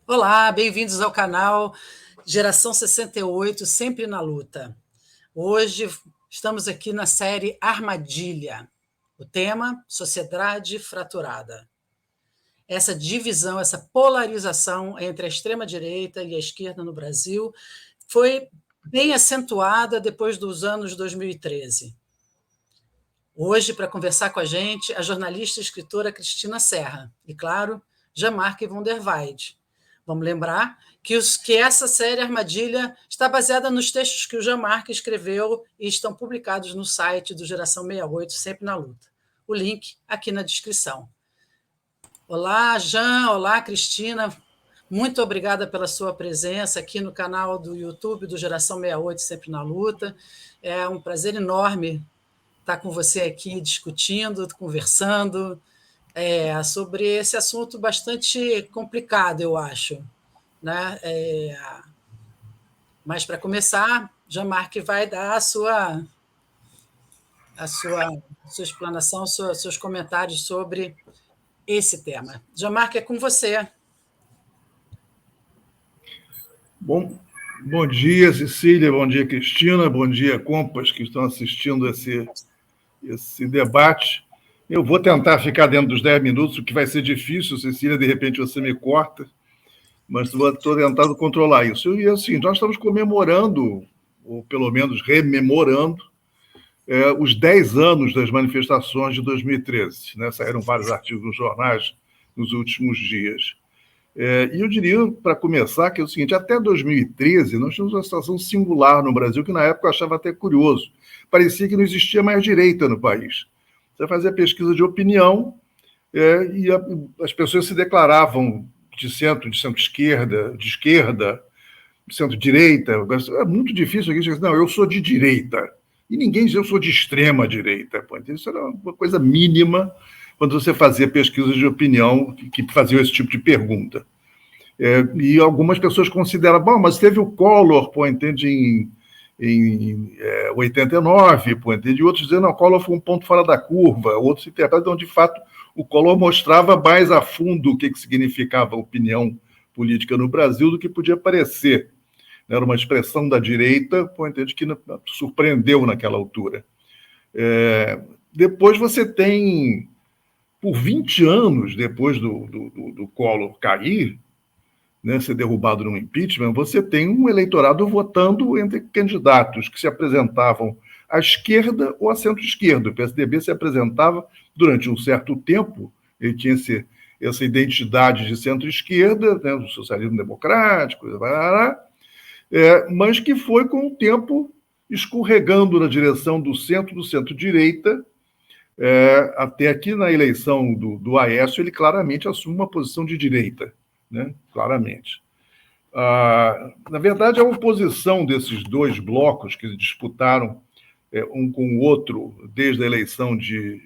Olá, bem-vindos ao canal Geração 68, sempre na luta. Hoje estamos aqui na série Armadilha. O tema, sociedade fraturada. Essa divisão, essa polarização entre a extrema-direita e a esquerda no Brasil foi bem acentuada depois dos anos 2013. Hoje, para conversar com a gente, a jornalista e escritora Cristina Serra e, claro, Jean-Marc von der Weide. Vamos lembrar que essa série Armadilha está baseada nos textos que o Jean-Marc escreveu e estão publicados no site do Geração 68, Sempre na Luta. O link aqui na descrição. Olá, Jean. Olá, Cristina. Muito obrigada pela sua presença aqui no canal do YouTube do Geração 68, Sempre na Luta. É um prazer enorme estar com você aqui discutindo, conversando sobre esse assunto bastante complicado, eu acho. Né? Mas, para começar, Jean-Marc vai dar a sua explanação, seus comentários sobre esse tema. Jean-Marc, é com você. Bom dia, Cecília, bom dia, Cristina, bom dia, compas que estão assistindo esse debate. Eu vou tentar ficar dentro dos 10 minutos, o que vai ser difícil, Cecília, de repente você me corta, mas estou tentando controlar isso. E assim, nós estamos comemorando, ou pelo menos rememorando, os 10 anos das manifestações de 2013. Né? Saíram vários artigos nos jornais nos últimos dias. E eu diria, para começar, que é o seguinte: até 2013, nós tínhamos uma situação singular no Brasil, que na época eu achava até curioso. Parecia que não existia mais direita no país. Você fazia pesquisa de opinião e as pessoas se declaravam de centro-esquerda, de esquerda, de centro-direita. É muito difícil aqui dizer, não, eu sou de direita. E ninguém dizia, eu sou de extrema-direita. Isso era uma coisa mínima quando você fazia pesquisas de opinião que faziam esse tipo de pergunta. E algumas pessoas consideram, bom, mas teve o Collor, entende, em 89, entende, e outros dizendo, não, o Collor foi um ponto fora da curva, outros interpretam, de fato, o Collor mostrava mais a fundo o que significava a opinião política no Brasil do que podia parecer. Era uma expressão da direita, entende, que surpreendeu naquela altura. Depois você tem, por 20 anos depois do Collor cair, né, ser derrubado no impeachment, você tem um eleitorado votando entre candidatos que se apresentavam à esquerda ou à centro-esquerda. O PSDB se apresentava durante um certo tempo, ele tinha essa identidade de centro-esquerda, né, do socialismo democrático, mas que foi, com o tempo, escorregando na direção do centro-direita, até aqui na eleição do Aécio, ele claramente assume uma posição de direita, né? Claramente. Na verdade, a oposição desses dois blocos que disputaram um com o outro desde a eleição de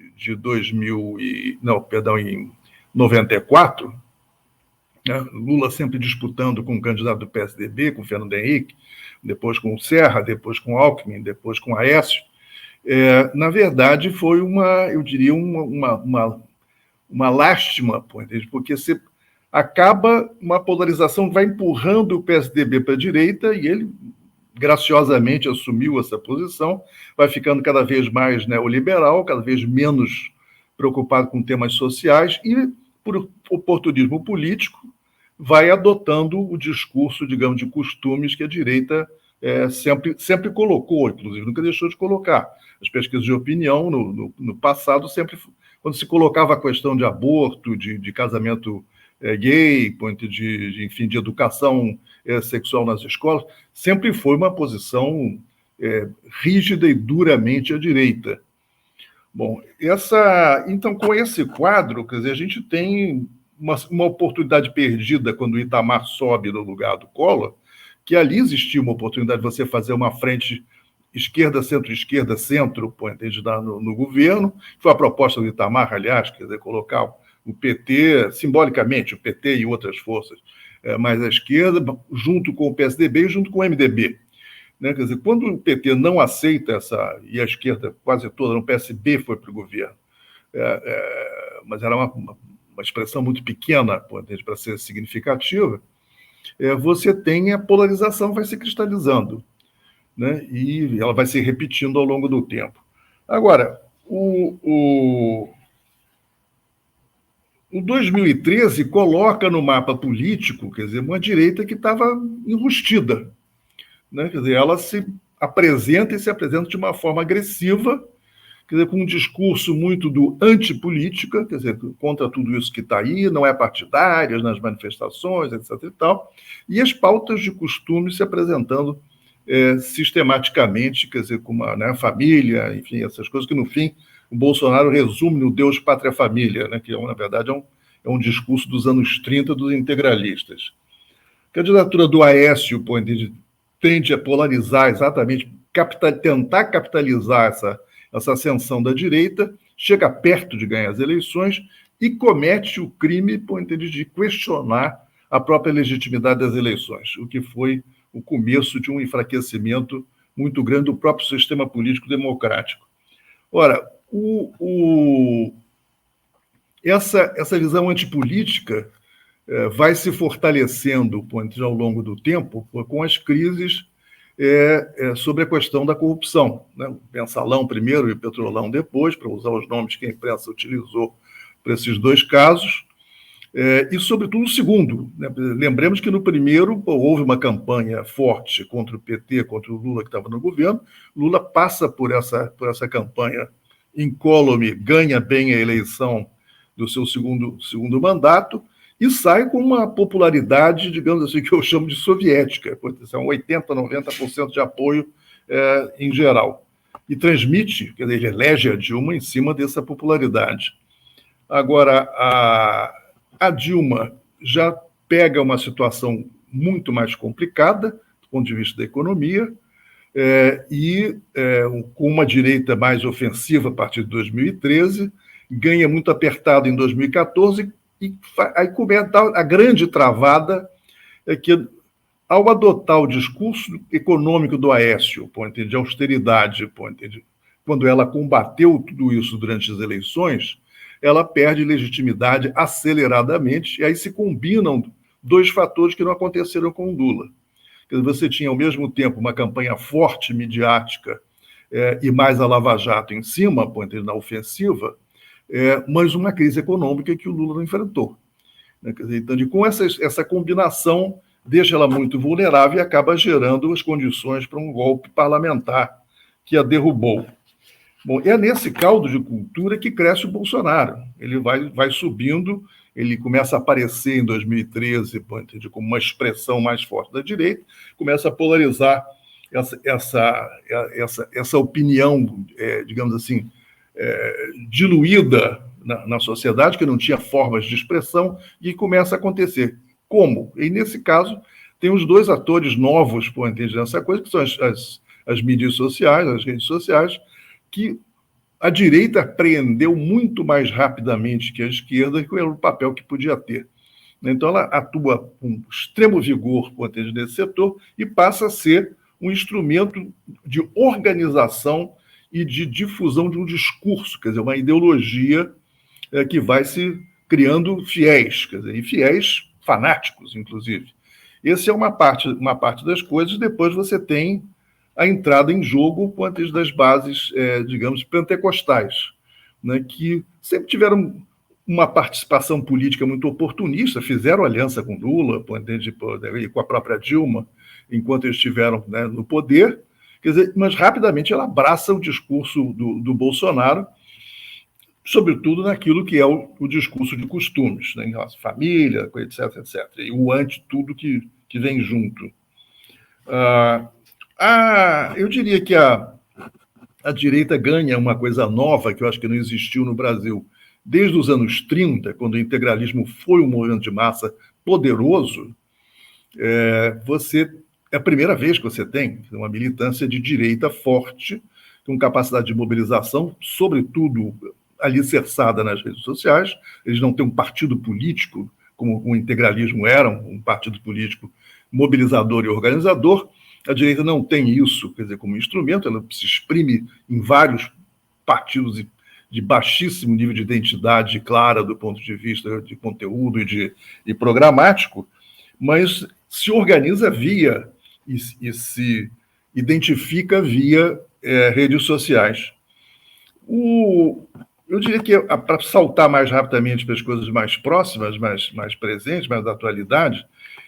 94, né? Lula sempre disputando com o candidato do PSDB, com o Fernando Henrique, depois com o Serra, depois com o Alckmin, depois com o Aécio. Na verdade, foi eu diria, uma lástima, porque você acaba uma polarização que vai empurrando o PSDB para a direita e ele graciosamente assumiu essa posição, vai ficando cada vez mais neoliberal, cada vez menos preocupado com temas sociais e, por oportunismo político, vai adotando o discurso, digamos, de costumes que a direita sempre colocou, inclusive nunca deixou de colocar. As pesquisas de opinião no passado sempre, quando se colocava a questão de aborto, de casamento gay, enfim, de educação sexual nas escolas, sempre foi uma posição rígida e duramente à direita. Bom, então, com esse quadro, quer dizer, a gente tem uma oportunidade perdida quando o Itamar sobe no lugar do Collor, que ali existia uma oportunidade de você fazer uma frente esquerda, centro-esquerda, centro, no governo. Foi a proposta do Itamar, aliás, quer dizer, colocar o PT, simbolicamente, o PT e outras forças mais à esquerda, junto com o PSDB e junto com o MDB. Né? Quer dizer, quando o PT não aceita e a esquerda quase toda, no PSB foi para o governo, mas era uma expressão muito pequena para ser significativa, você tem a polarização vai se cristalizando, né? E ela vai se repetindo ao longo do tempo. Agora, o 2013 coloca no mapa político, quer dizer, uma direita que estava enrustida, né? Quer dizer, ela se apresenta e se apresenta de uma forma agressiva, quer dizer, com um discurso muito do antipolítica, quer dizer, contra tudo isso que está aí, não é partidárias nas manifestações, etc. e tal, e as pautas de costume se apresentando sistematicamente, quer dizer, com uma, né, família, enfim, essas coisas que, no fim, o Bolsonaro resume no Deus, Pátria, Família, né, que, na verdade, é um discurso dos anos 30 dos integralistas. A candidatura do Aécio tende a polarizar exatamente, tentar capitalizar essa ascensão da direita, chega perto de ganhar as eleições e comete o crime de questionar a própria legitimidade das eleições, o que foi o começo de um enfraquecimento muito grande do próprio sistema político democrático. Ora, essa visão antipolítica vai se fortalecendo ao longo do tempo com as crises sobre a questão da corrupção, né? O Mensalão primeiro e o Petrolão depois, para usar os nomes que a imprensa utilizou para esses dois casos, e, sobretudo, o segundo, né? Lembremos que no primeiro houve uma campanha forte contra o PT, contra o Lula, que estava no governo. Lula passa por essa campanha incólume, ganha bem a eleição do seu segundo mandato e sai com uma popularidade, digamos assim, que eu chamo de soviética, são 80%, 90% de apoio em geral. E transmite, quer dizer, ele elege a Dilma em cima dessa popularidade. Agora, a Dilma já pega uma situação muito mais complicada, do ponto de vista da economia, com uma direita mais ofensiva a partir de 2013, ganha muito apertado em 2014, e aí começa a grande travada que, ao adotar o discurso econômico do Aécio, de austeridade, quando ela combateu tudo isso durante as eleições, ela perde legitimidade aceleradamente, e aí se combinam dois fatores que não aconteceram com o Lula. Você tinha, ao mesmo tempo, uma campanha forte, midiática, e mais a Lava Jato em cima, na ofensiva, mas uma crise econômica que o Lula não enfrentou. Então, com essa combinação, deixa ela muito vulnerável e acaba gerando as condições para um golpe parlamentar que a derrubou. Bom, é nesse caldo de cultura que cresce o Bolsonaro. Ele vai subindo, ele começa a aparecer em 2013 como uma expressão mais forte da direita, começa a polarizar essa opinião, digamos assim, diluída na sociedade, que não tinha formas de expressão, e começa a acontecer. Como? E, nesse caso, tem os dois atores novos nessa coisa, que são as mídias sociais, as redes sociais, que a direita apreendeu muito mais rapidamente que a esquerda, que era o papel que podia ter. Então, ela atua com extremo vigor nesse setor e passa a ser um instrumento de organização e de difusão de um discurso, quer dizer, uma ideologia que vai se criando fiéis, quer dizer, e fiéis fanáticos, inclusive. Essa é uma parte das coisas. Depois você tem a entrada em jogo das bases, digamos, pentecostais, né, que sempre tiveram uma participação política muito oportunista, fizeram aliança com Lula e com a própria Dilma, enquanto eles estiveram, né, no poder, quer dizer, mas rapidamente ela abraça o discurso do Bolsonaro, sobretudo naquilo que é o discurso de costumes, né, em relação à família, etc., etc., e o anti-tudo que vem junto. Eu diria que a direita ganha uma coisa nova que eu acho que não existiu no Brasil desde os anos 30, quando o integralismo foi um movimento de massa poderoso. É a primeira vez que você tem uma militância de direita forte, com capacidade de mobilização, sobretudo alicerçada nas redes sociais. Eles não têm um partido político, como o integralismo era, um partido político mobilizador e organizador. A direita não tem isso, quer dizer, como instrumento, ela se exprime em vários partidos de baixíssimo nível de identidade clara do ponto de vista de conteúdo e programático, mas se organiza via e se identifica via redes sociais. Eu diria que, para saltar mais rapidamente para as coisas mais próximas, mais presentes, mais da atualidade,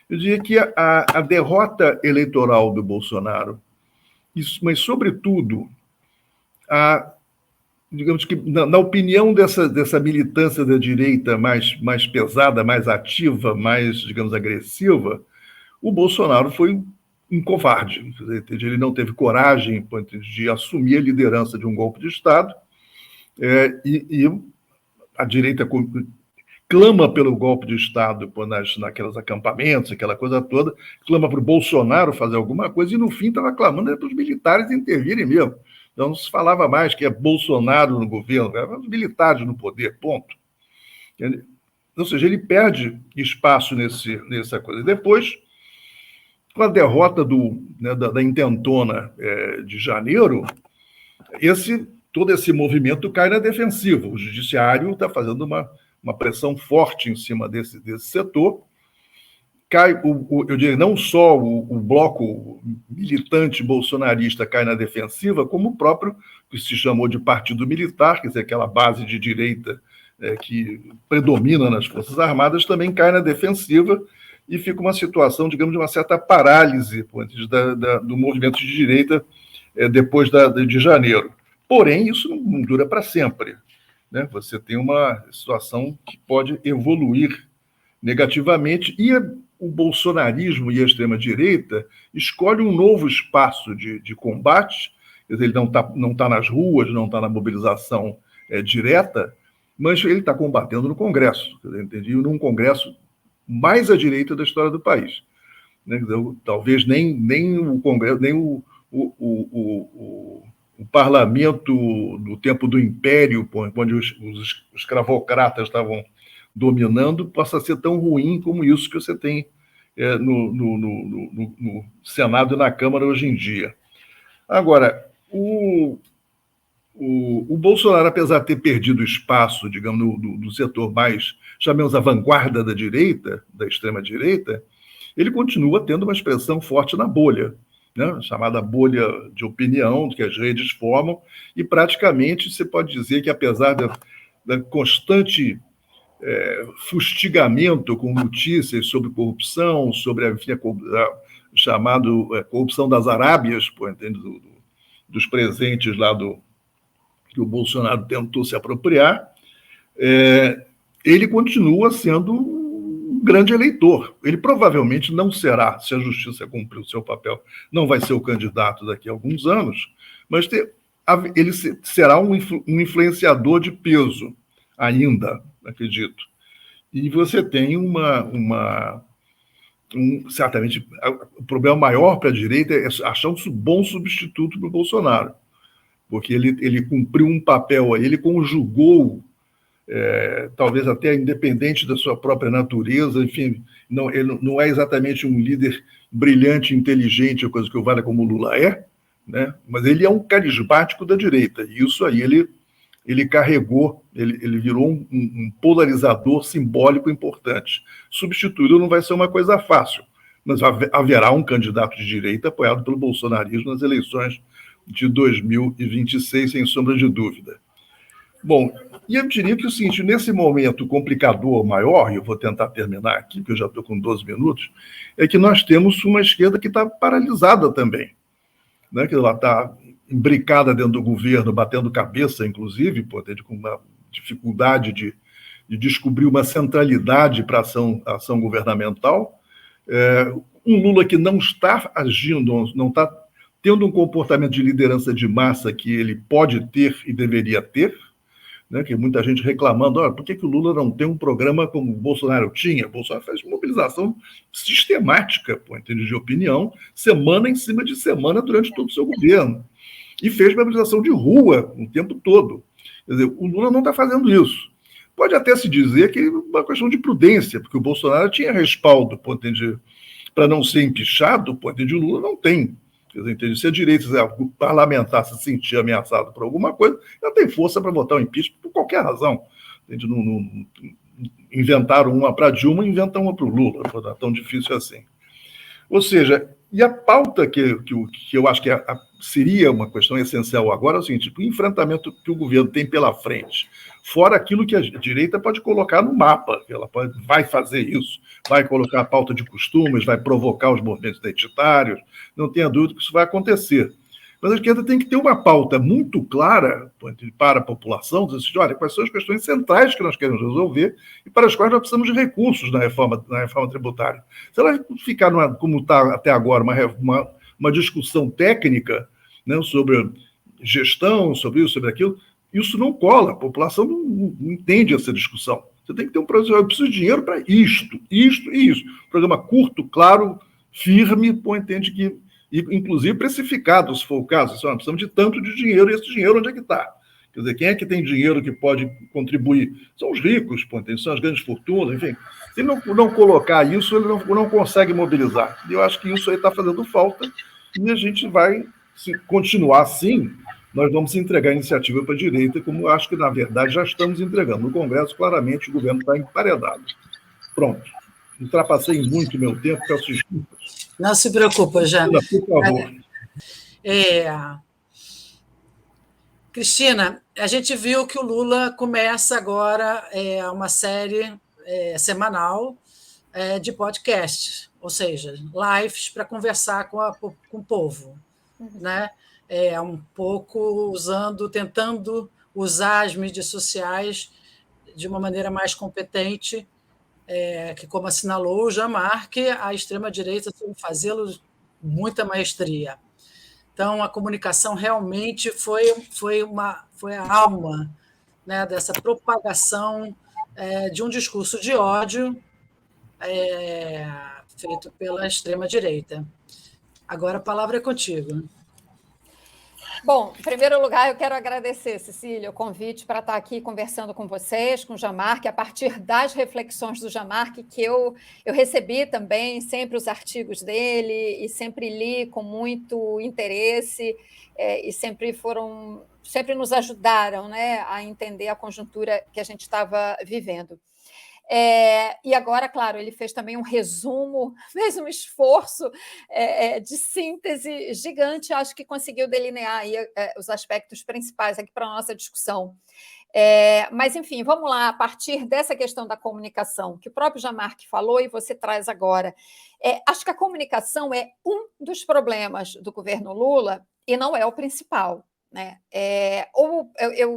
eu diria que a derrota eleitoral do Bolsonaro, mas, sobretudo, digamos que, na opinião dessa militância da direita mais pesada, mais ativa, mais, digamos, agressiva, o Bolsonaro foi um covarde. Ele não teve coragem de assumir a liderança de um golpe de Estado, e a direita clama pelo golpe de Estado naqueles acampamentos, aquela coisa toda, clama para o Bolsonaro fazer alguma coisa, e no fim estava clamando para os militares intervirem mesmo. Então não se falava mais que é Bolsonaro no governo, eram os militares no poder, ponto. Ou seja, ele perde espaço nessa coisa. Depois, com a derrota da intentona de janeiro, todo esse movimento cai na defensiva. O judiciário está fazendo uma pressão forte em cima desse setor. Cai, eu diria, não só o bloco militante bolsonarista cai na defensiva, como o próprio, que se chamou de Partido Militar, quer dizer, aquela base de direita que predomina nas Forças Armadas, também cai na defensiva, e fica uma situação, digamos, de uma certa parálise do movimento de direita depois de janeiro. Porém, isso não dura para sempre, né? Você tem uma situação que pode evoluir negativamente, e o bolsonarismo e a extrema-direita escolhem um novo espaço de combate. Quer dizer, ele não tá nas ruas, não está na mobilização direta, mas ele está combatendo no Congresso, entendi, num Congresso mais à direita da história do país, né? Talvez nem o Congresso, nem o parlamento do tempo do Império, onde os escravocratas estavam dominando, possa ser tão ruim como isso que você tem no Senado e na Câmara hoje em dia. Agora, o Bolsonaro, apesar de ter perdido espaço, digamos, no setor mais, chamemos a vanguarda da direita, da extrema-direita, ele continua tendo uma expressão forte na bolha, né? Chamada bolha de opinião, que as redes formam, e praticamente você pode dizer que, apesar da constante fustigamento com notícias sobre corrupção, sobre a chamado corrupção das Arábias, dos presentes lá que o Bolsonaro tentou se apropriar, ele continua sendo um grande eleitor. Ele provavelmente não será, se a justiça cumprir o seu papel, não vai ser o candidato daqui a alguns anos, mas ele será um influenciador de peso ainda, acredito. E você tem certamente, o problema maior para a direita é achar um bom substituto para o Bolsonaro, porque ele cumpriu um papel aí, ele conjugou, talvez até independente da sua própria natureza, enfim, ele não é exatamente um líder brilhante, inteligente, coisa que o Vale como o Lula né? Mas ele é um carismático da direita, e isso aí ele carregou, ele virou um polarizador simbólico importante. Substituí-lo não vai ser uma coisa fácil, mas haverá um candidato de direita apoiado pelo bolsonarismo nas eleições de 2026, sem sombra de dúvida. Bom, e eu diria que o seguinte, nesse momento complicador maior, e eu vou tentar terminar aqui, porque eu já estou com 12 minutos, é que nós temos uma esquerda que está paralisada também, né? Que ela está imbricada dentro do governo, batendo cabeça, inclusive, com uma dificuldade de descobrir uma centralidade para a ação governamental. Um Lula que não está agindo, não está tendo um comportamento de liderança de massa que ele pode ter e deveria ter, né? Que muita gente reclamando, por que o Lula não tem um programa como o Bolsonaro tinha? O Bolsonaro faz mobilização sistemática, de opinião, semana em cima de semana durante todo o seu governo. E fez mobilização de rua o tempo todo. Quer dizer, o Lula não está fazendo isso. Pode até se dizer que é uma questão de prudência, porque o Bolsonaro tinha respaldo para não ser empichado, o Lula não tem. Quer dizer, se a direita parlamentar se sentir ameaçado por alguma coisa, ela tem força para votar o impeachment por qualquer razão. inventaram uma para Dilma e inventam uma para o Lula, não é tão difícil assim. Ou seja, e a pauta que eu acho que seria uma questão essencial agora é o seguinte: o enfrentamento que o governo tem pela frente, fora aquilo que a direita pode colocar no mapa, ela vai fazer isso, vai colocar a pauta de costumes, vai provocar os movimentos identitários, não tenha dúvida que isso vai acontecer. Mas a esquerda tem que ter uma pauta muito clara para a população, dizer assim, olha, quais são as questões centrais que nós queremos resolver e para as quais nós precisamos de recursos na reforma tributária. Se ela ficar, como está até agora, uma discussão técnica, né, sobre gestão, sobre isso, sobre aquilo, isso não cola, a população não entende essa discussão. Você tem que ter um programa, eu preciso de dinheiro para isto e isso. Programa curto, claro, firme, entende que inclusive precificado, se for o caso. Nós precisamos de tanto de dinheiro, e esse dinheiro onde é que está? Quer dizer, quem é que tem dinheiro que pode contribuir? São os ricos, são as grandes fortunas, enfim. Se não colocar isso, ele não consegue mobilizar. E eu acho que isso aí está fazendo falta, e a gente vai, se continuar assim, nós vamos entregar a iniciativa para a direita, como eu acho que, na verdade, já estamos entregando. No Congresso, claramente, o governo está emparedado. Pronto. Ultrapassei muito o meu tempo, peço desculpas. Não se preocupa, já. Por favor. Cristina, a gente viu que o Lula começa agora uma série semanal de podcasts, ou seja, lives para conversar com o povo, né? Um pouco tentando usar as mídias sociais de uma maneira mais competente, que, como assinalou o Jean Marc, a extrema-direita soube fazê-lo com muita maestria. Então, a comunicação realmente foi a alma, né, dessa propagação de um discurso de ódio feito pela extrema-direita. Agora a palavra é contigo. Bom, em primeiro lugar, eu quero agradecer, Cecília, o convite para estar aqui conversando com vocês, com o Jean Marc, a partir das reflexões do Jean Marc, que eu recebi também sempre os artigos dele e sempre li com muito interesse e sempre nos ajudaram, né, a entender a conjuntura que a gente estava vivendo. E agora, claro, ele fez também um resumo, fez um esforço de síntese gigante, acho que conseguiu delinear aí, os aspectos principais aqui para a nossa discussão. Mas, enfim, vamos lá, a partir dessa questão da comunicação, que o próprio Jean Marc falou e você traz agora. Acho que a comunicação é um dos problemas do governo Lula e não é o principal, né?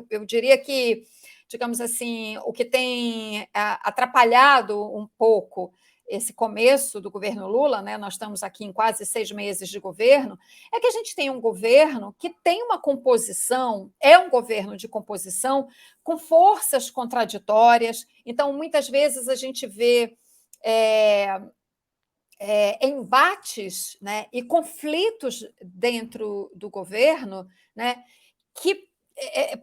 Eu diria que, digamos assim, o que tem atrapalhado um pouco esse começo do governo Lula, né? Nós estamos aqui em quase 6 meses de governo, é que a gente tem um governo que tem uma composição, é um governo de composição com forças contraditórias. Então, muitas vezes a gente vê embates, né, e conflitos dentro do governo, né, que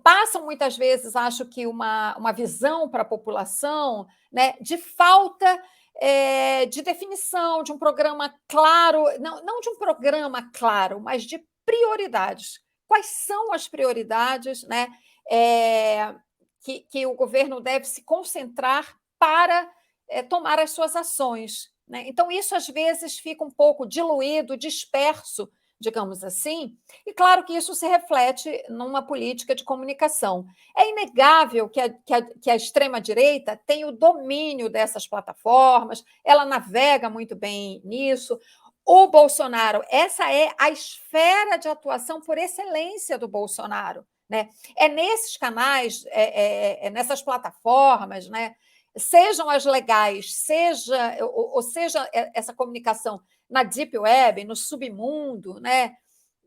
passam muitas vezes, acho que, uma visão para a população, né, de falta de definição, de um programa claro, não de um programa claro, mas de prioridades. Quais são as prioridades, né, que o governo deve se concentrar para tomar as suas ações, né? Então, isso às vezes fica um pouco diluído, disperso, digamos assim, e claro que isso se reflete numa política de comunicação. É inegável que a extrema-direita tem o domínio dessas plataformas, ela navega muito bem nisso. O Bolsonaro, essa é a esfera de atuação por excelência do Bolsonaro, né? É nesses canais, nessas plataformas, né? Sejam as legais, seja essa comunicação na Deep Web, no submundo, né?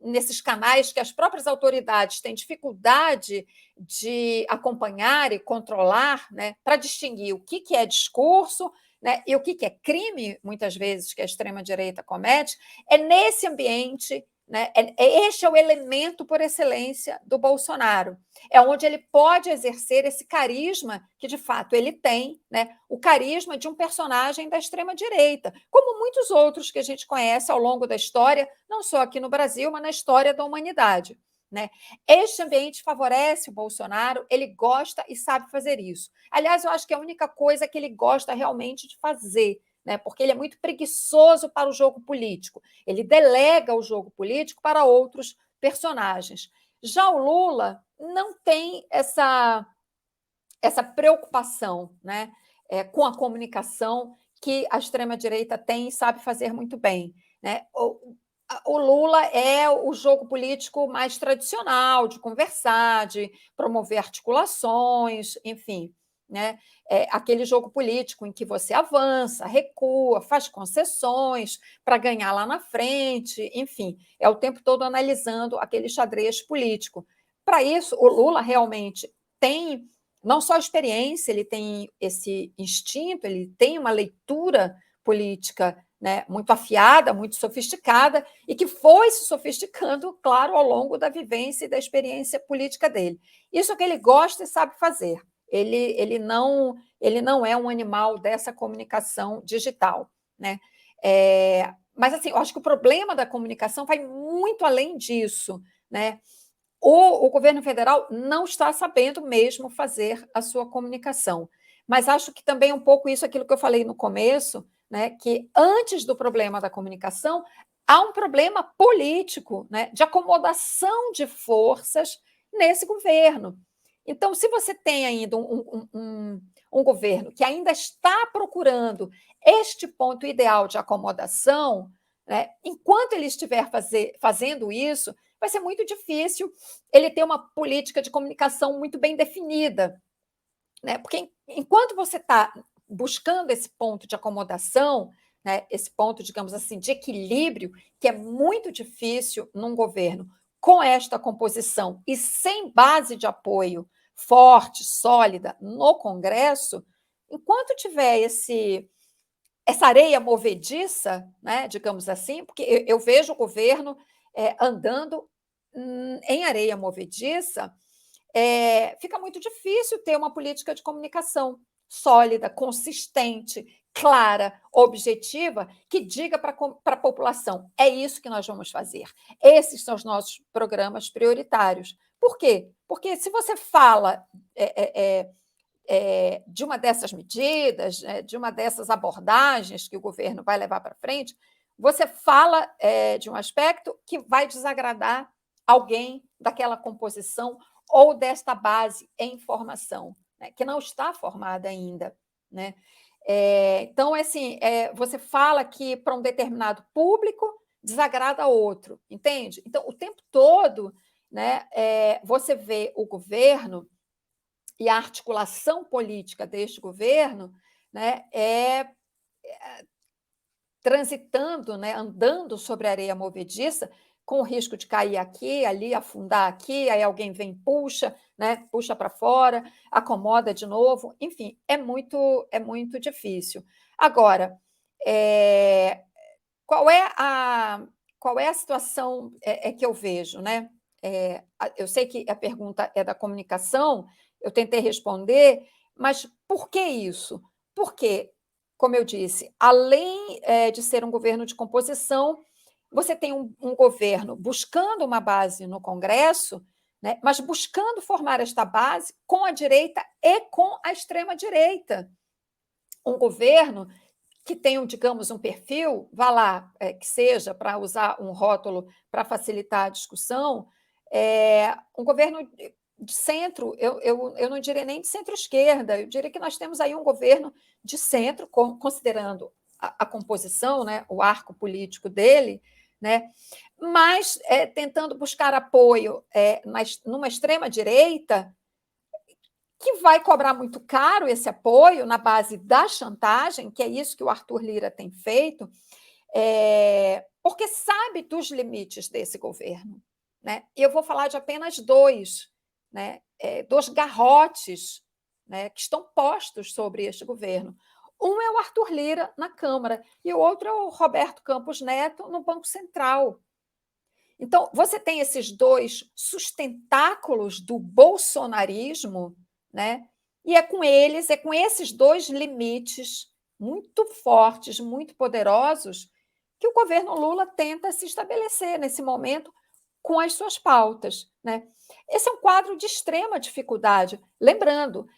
Nesses canais que as próprias autoridades têm dificuldade de acompanhar e controlar, né? Para distinguir o que é discurso, né? E o que é crime, muitas vezes, que a extrema-direita comete. É nesse ambiente, né? Este é o elemento por excelência do Bolsonaro. É onde ele pode exercer esse carisma que, de fato, ele tem, né? O carisma de um personagem da extrema-direita, como muitos outros que a gente conhece ao longo da história, não só aqui no Brasil, mas na história da humanidade, né? Este ambiente favorece o Bolsonaro, ele gosta e sabe fazer isso. Aliás, eu acho que é a única coisa que ele gosta realmente de fazer, né? Porque ele é muito preguiçoso para o jogo político. Ele delega o jogo político para outros personagens. Já o Lula não tem essa preocupação, né, com a comunicação que a extrema-direita tem e sabe fazer muito bem, né? O Lula é o jogo político mais tradicional, de conversar, de promover articulações, enfim, né? É aquele jogo político em que você avança, recua, faz concessões para ganhar lá na frente, enfim, é o tempo todo analisando aquele xadrez político. Para isso, o Lula realmente tem não só experiência, ele tem esse instinto, ele tem uma leitura política, né, muito afiada, muito sofisticada, e que foi se sofisticando, claro, ao longo da vivência e da experiência política dele. Isso é o que ele gosta e sabe fazer. Ele não é um animal dessa comunicação digital, né? Mas assim, eu acho que o problema da comunicação vai muito além disso, né? O governo federal não está sabendo mesmo fazer a sua comunicação. Mas acho que também é um pouco isso, aquilo que eu falei no começo, né, que antes do problema da comunicação, há um problema político, né, de acomodação de forças nesse governo. Então, se você tem ainda um governo que ainda está procurando este ponto ideal de acomodação, né, enquanto ele estiver fazendo isso, vai ser muito difícil ele ter uma política de comunicação muito bem definida, né? Porque enquanto você está buscando esse ponto de acomodação, né, esse ponto, digamos assim, de equilíbrio, que é muito difícil num governo com esta composição e sem base de apoio forte, sólida no Congresso, enquanto tiver essa areia movediça, né, digamos assim, porque eu vejo o governo andando em areia movediça, fica muito difícil ter uma política de comunicação sólida, consistente, clara, objetiva, que diga para a população: é isso que nós vamos fazer, esses são os nossos programas prioritários. Por quê? Porque se você fala de uma dessas medidas, de uma dessas abordagens que o governo vai levar para frente, você fala de um aspecto que vai desagradar alguém daquela composição ou desta base em formação, né, que não está formada ainda, né? Então, assim, você fala que para um determinado público desagrada outro, entende? Então, o tempo todo, né, você vê o governo e a articulação política deste governo, né, transitando, né, andando sobre a areia movediça, com o risco de cair aqui, ali, afundar aqui, aí alguém vem, puxa, né, puxa para fora, acomoda de novo, enfim, é muito difícil. Agora, qual é a situação que eu vejo, né? Eu sei que a pergunta é da comunicação, eu tentei responder, mas por que isso? Porque, como eu disse, além de ser um governo de composição, você tem um governo buscando uma base no Congresso, né, mas buscando formar esta base com a direita e com a extrema-direita. Um governo que tenha, digamos, um perfil, vá lá, que seja, para usar um rótulo para facilitar a discussão, um governo de centro, eu não diria nem de centro-esquerda, eu diria que nós temos aí um governo de centro, considerando a composição, né, o arco político dele, né, mas tentando buscar apoio numa extrema-direita que vai cobrar muito caro esse apoio na base da chantagem, que é isso que o Arthur Lira tem feito, porque sabe dos limites desse governo, né? E eu vou falar de apenas dois, né? Dois garrotes, né, que estão postos sobre este governo. Um é o Arthur Lira na Câmara e o outro é o Roberto Campos Neto no Banco Central. Então, você tem esses dois sustentáculos do bolsonarismo, né? E é com esses dois limites muito fortes, muito poderosos, que o governo Lula tenta se estabelecer nesse momento com as suas pautas, né? Esse é um quadro de extrema dificuldade. Lembrando,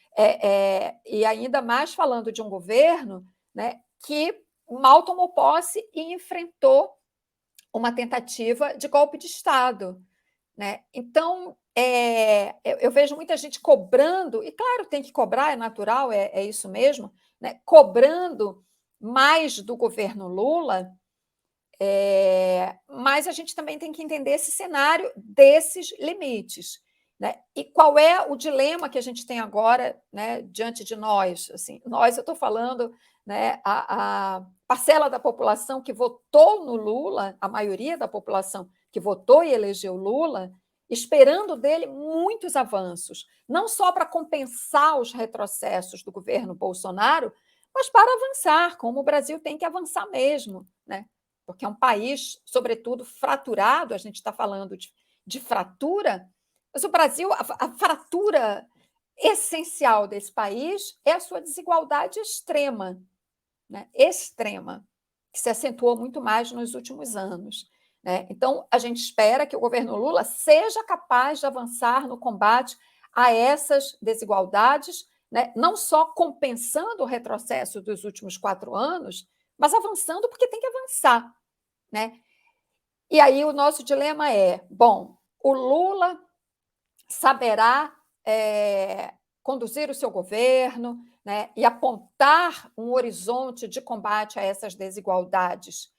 e ainda mais falando de um governo, né, que mal tomou posse e enfrentou uma tentativa de golpe de Estado, né? Então, eu vejo muita gente cobrando, e claro, tem que cobrar, é natural, é isso mesmo, né? Cobrando mais do governo Lula, mas a gente também tem que entender esse cenário desses limites, né? E qual é o dilema que a gente tem agora, né, diante de nós? Assim, nós, eu estou falando, né, a parcela da população que votou no Lula, a maioria da população que votou e elegeu Lula, esperando dele muitos avanços, não só para compensar os retrocessos do governo Bolsonaro, mas para avançar, como o Brasil tem que avançar mesmo, né? Porque é um país, sobretudo, fraturado, a gente está falando de fratura, mas o Brasil, a fratura essencial desse país é a sua desigualdade extrema, né? Extrema, que se acentuou muito mais nos últimos anos, né? Então, a gente espera que o governo Lula seja capaz de avançar no combate a essas desigualdades, né? Não só compensando o retrocesso dos últimos 4 anos, mas avançando porque tem que avançar, né? E aí o nosso dilema bom, o Lula saberá conduzir o seu governo, né, e apontar um horizonte de combate a essas desigualdades.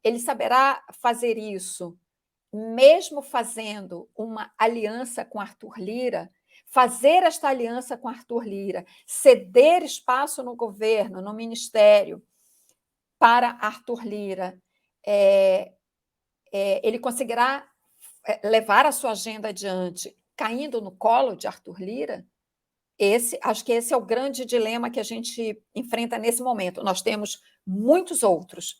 Ele saberá fazer isso, mesmo fazendo uma aliança com Arthur Lira, fazer esta aliança com Arthur Lira, ceder espaço no governo, no ministério, para Arthur Lira, ele conseguirá levar a sua agenda adiante caindo no colo de Arthur Lira? Acho que esse é o grande dilema que a gente enfrenta nesse momento. Nós temos muitos outros,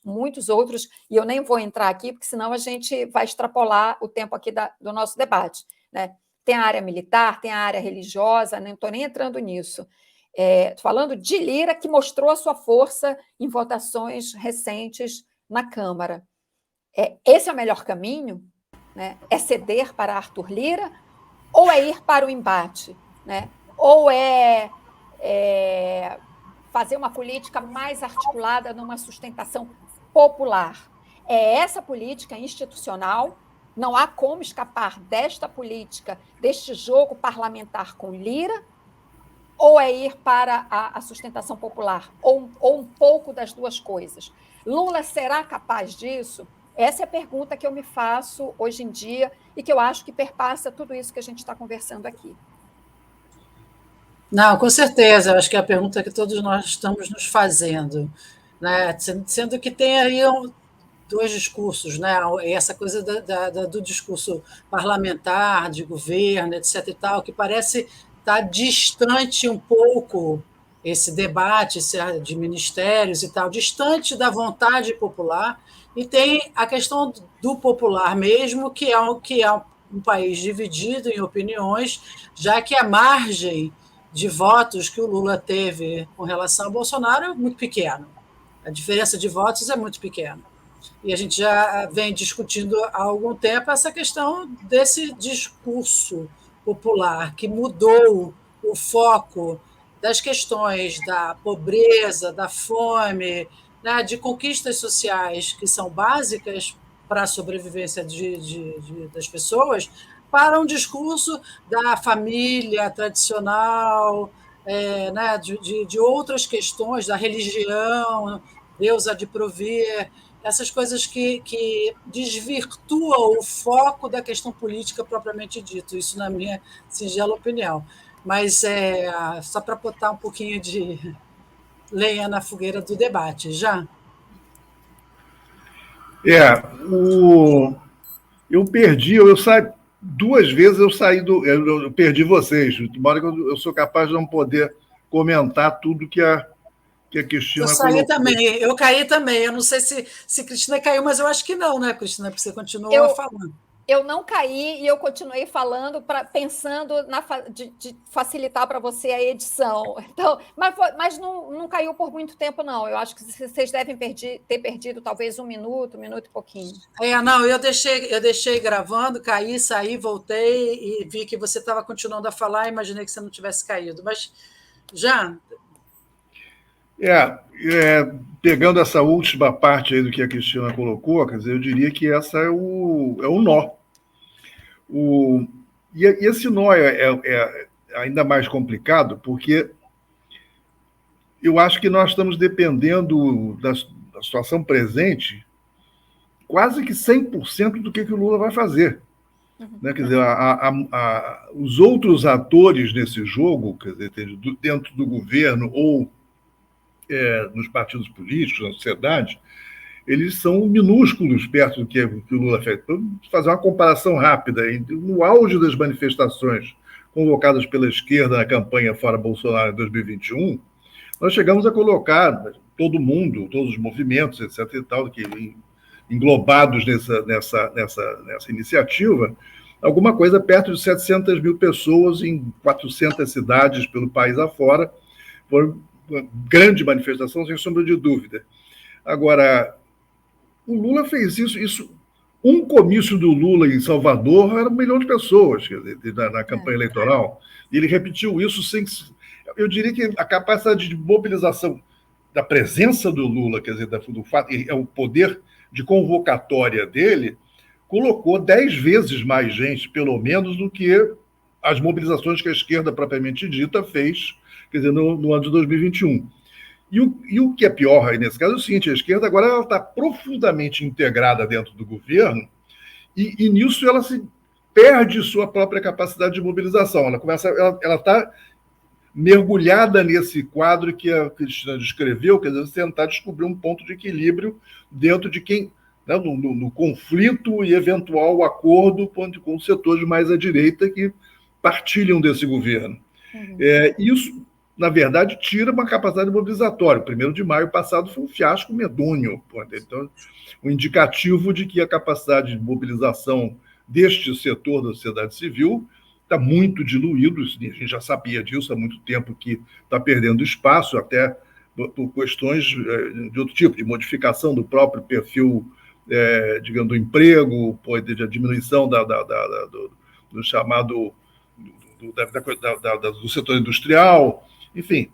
e eu nem vou entrar aqui, porque senão a gente vai extrapolar o tempo aqui do nosso debate, né? Tem a área militar, tem a área religiosa, não estou nem entrando nisso. Estou falando de Lira, que mostrou a sua força em votações recentes na Câmara. Esse é o melhor caminho? Né? É ceder para Arthur Lira ou é ir para o embate? Né? Ou fazer uma política mais articulada numa sustentação popular? É essa política institucional, não há como escapar desta política, deste jogo parlamentar com Lira, ou é ir para a sustentação popular, ou um pouco das duas coisas? Lula será capaz disso? Essa é a pergunta que eu me faço hoje em dia e que eu acho que perpassa tudo isso que a gente está conversando aqui. Não, com certeza, eu acho que é a pergunta que todos nós estamos nos fazendo, né? Sendo que tem aí dois discursos, né? Essa coisa do discurso parlamentar, de governo, etc. e tal, que parece estar distante um pouco esse debate de ministérios e tal, distante da vontade popular, e tem a questão do popular mesmo, que é um país dividido em opiniões, já que a margem de votos que o Lula teve com relação ao Bolsonaro é muito pequeno. A diferença de votos é muito pequena. E a gente já vem discutindo há algum tempo essa questão desse discurso popular que mudou o foco das questões da pobreza, da fome, né, de conquistas sociais que são básicas para a sobrevivência das pessoas, para um discurso da família tradicional, né, de outras questões, da religião, Deus há de prover, essas coisas que desvirtuam o foco da questão política propriamente dito, isso na minha singela opinião. Mas só para botar um pouquinho de lenha na fogueira do debate, já? Eu perdi, 2 vezes eu perdi vocês, de modo que eu sou capaz de não poder comentar tudo que a Cristina colocou. Eu caí também. Eu não sei se Cristina caiu, mas eu acho que não, né, Cristina? Porque você continua falando. eu não caí e eu continuei falando, pensando de facilitar para você a edição. Então, mas não caiu por muito tempo, não. Eu acho que vocês devem ter perdido talvez um minuto e pouquinho. Não, eu deixei gravando, caí, saí, voltei e vi que você estava continuando a falar, imaginei que você não tivesse caído. Mas já... Pegando essa última parte aí do que a Cristina colocou, quer dizer, eu diria que essa é o nó. E esse nó é ainda mais complicado, porque eu acho que nós estamos dependendo da situação presente quase que 100% do que o Lula vai fazer. Né? Quer dizer, os outros atores nesse jogo, quer dizer, dentro do governo ou nos partidos políticos, na sociedade, eles são minúsculos perto do que o Lula fez. Vamos fazer uma comparação rápida. No auge das manifestações convocadas pela esquerda na campanha Fora Bolsonaro em 2021, nós chegamos a colocar todo mundo, todos os movimentos, etc. e tal, que englobados nessa iniciativa, alguma coisa perto de 700 mil pessoas em 400 cidades pelo país afora. Foi uma grande manifestação, sem sombra de dúvida. Agora, o Lula fez isso. Um comício do Lula em Salvador era 1 milhão de pessoas, quer dizer, na campanha eleitoral. E ele repetiu isso sem... Eu diria que a capacidade de mobilização da presença do Lula, quer dizer, do fato, o poder de convocatória dele, colocou 10 vezes mais gente, pelo menos, do que as mobilizações que a esquerda propriamente dita fez, quer dizer, no ano de 2021. E o que é pior aí nesse caso é o seguinte: a esquerda agora está profundamente integrada dentro do governo e nisso ela se perde sua própria capacidade de mobilização. Ela está mergulhada nesse quadro que a Cristina descreveu, quer dizer, tentar descobrir um ponto de equilíbrio dentro de quem, né, no conflito e eventual acordo com os setores mais à direita que partilham desse governo. Isso, na verdade, tira uma capacidade mobilizatória. O 1º de maio passado foi um fiasco medonho. Então, um indicativo de que a capacidade de mobilização deste setor da sociedade civil está muito diluído. A gente já sabia disso há muito tempo, que está perdendo espaço, até por questões de outro tipo, de modificação do próprio perfil, digamos, do emprego, de diminuição do chamado do setor industrial, enfim.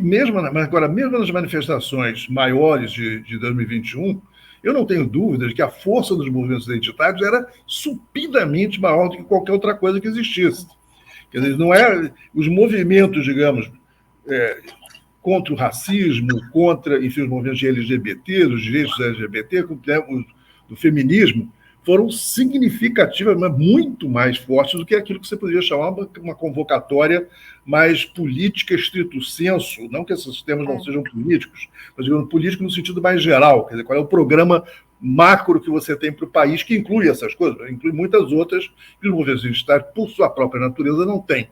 Mesmo nas manifestações maiores de 2021, eu não tenho dúvida de que a força dos movimentos identitários era supidamente maior do que qualquer outra coisa que existisse. Quer dizer, não é os movimentos, digamos, contra o racismo, contra, enfim, os movimentos de LGBT, dos direitos LGBT, do feminismo, foram significativamente muito mais fortes do que aquilo que você poderia chamar uma convocatória mais política, estrito sensu. Não que esses temas não sejam políticos, mas digamos, político no sentido mais geral. Quer dizer, qual é o programa macro que você tem para o país, que inclui essas coisas, inclui muitas outras que os movimentos identitários, por sua própria natureza, não têm.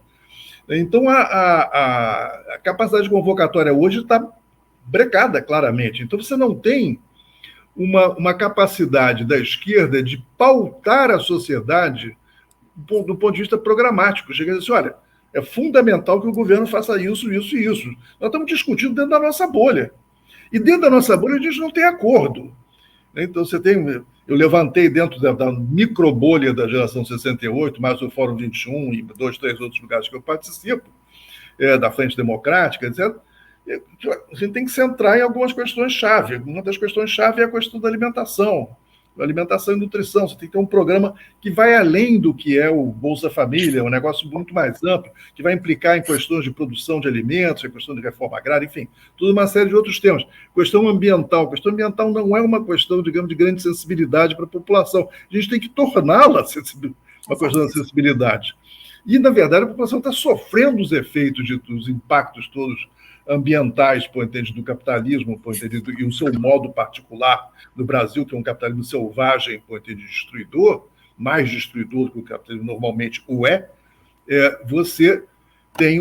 Então, a capacidade convocatória hoje está brecada, claramente. Então, você não tem uma capacidade da esquerda de pautar a sociedade do ponto de vista programático. Chega a dizer assim, olha, é fundamental que o governo faça isso, isso e isso. Nós estamos discutindo dentro da nossa bolha. E dentro da nossa bolha a gente não tem acordo. Então, eu levantei dentro da microbolha da geração 68, mais o Fórum 21 e 2, 3 outros lugares que eu participo, da Frente Democrática, etc., a gente tem que centrar em algumas questões-chave. Uma das questões-chave é a questão da alimentação e nutrição. Você tem que ter um programa que vai além do que é o Bolsa Família, um negócio muito mais amplo, que vai implicar em questões de produção de alimentos, em questão de reforma agrária, enfim, toda uma série de outros temas. Questão ambiental. A questão ambiental não é uma questão, digamos, de grande sensibilidade para a população. A gente tem que torná-la uma questão de sensibilidade. E, na verdade, a população está sofrendo os efeitos dos impactos todos ambientais, por entender, do capitalismo, por entender, e o seu modo particular no Brasil, que é um capitalismo selvagem, por entender, destruidor, mais destruidor do que o capitalismo normalmente o você tem